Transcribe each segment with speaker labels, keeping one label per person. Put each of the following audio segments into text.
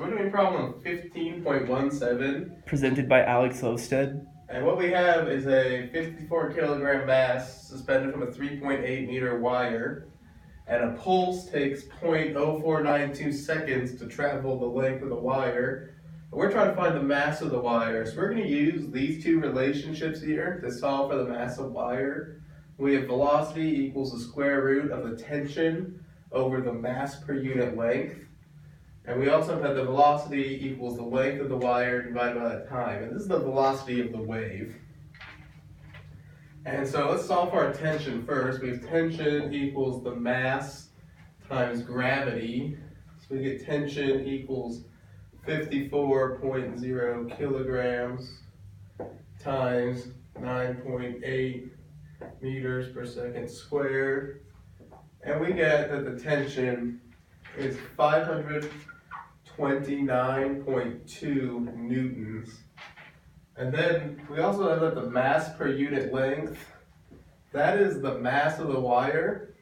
Speaker 1: we're doing problem 15.17.
Speaker 2: Presented by Alex Lowstead.
Speaker 1: And what we have is a 54 kilogram mass suspended from a 3.8 meter wire. And a pulse takes 0.0492 seconds to travel the length of the wire. And we're trying to find the mass of the wire. So we're going to use these two relationships here to solve for the mass of wire. We have velocity equals the square root of the tension over the mass per unit length. And we also have the velocity equals the length of the wire divided by the time. And this is the velocity of the wave. And so let's solve for our tension first. We have tension equals the mass times gravity. So we get tension equals 54.0 kilograms times 9.8 meters per second squared. And we get that the tension is 529.2 newtons. And then we also have that the mass per unit length, that is the mass of the wire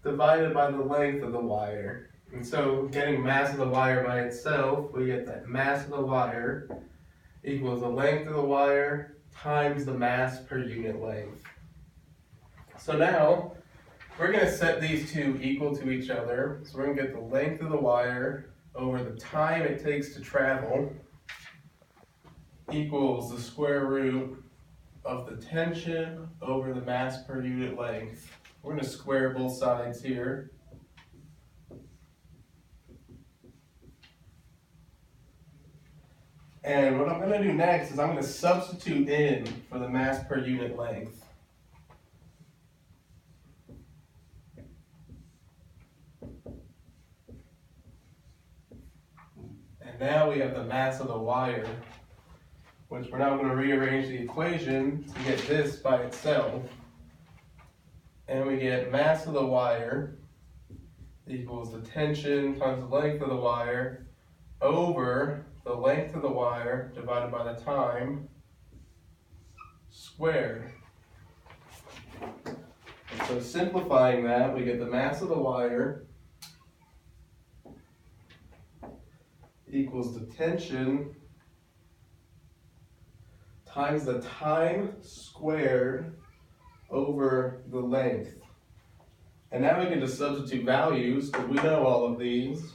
Speaker 1: divided by the length of the wire. And so getting mass of the wire by itself, we get that mass of the wire equals the length of the wire times the mass per unit length. So now we're going to set these two equal to each other. So we're going to get the length of the wire over the time it takes to travel equals the square root of the tension over the mass per unit length. We're going to square both sides here. And what I'm going to do next is I'm going to substitute in for the mass per unit length. And now we have the mass of the wire, which we're now going to rearrange the equation to get this by itself. And we get mass of the wire equals the tension times the length of the wire over the length of the wire divided by the time squared. And so simplifying that, we get the mass of the wire equals the tension times the time squared over the length. And now we can just substitute values because we know all of these.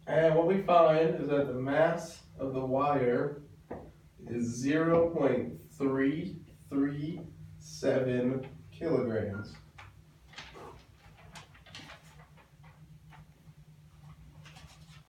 Speaker 1: And what we find is that the mass of the wire is 0.337 kilograms.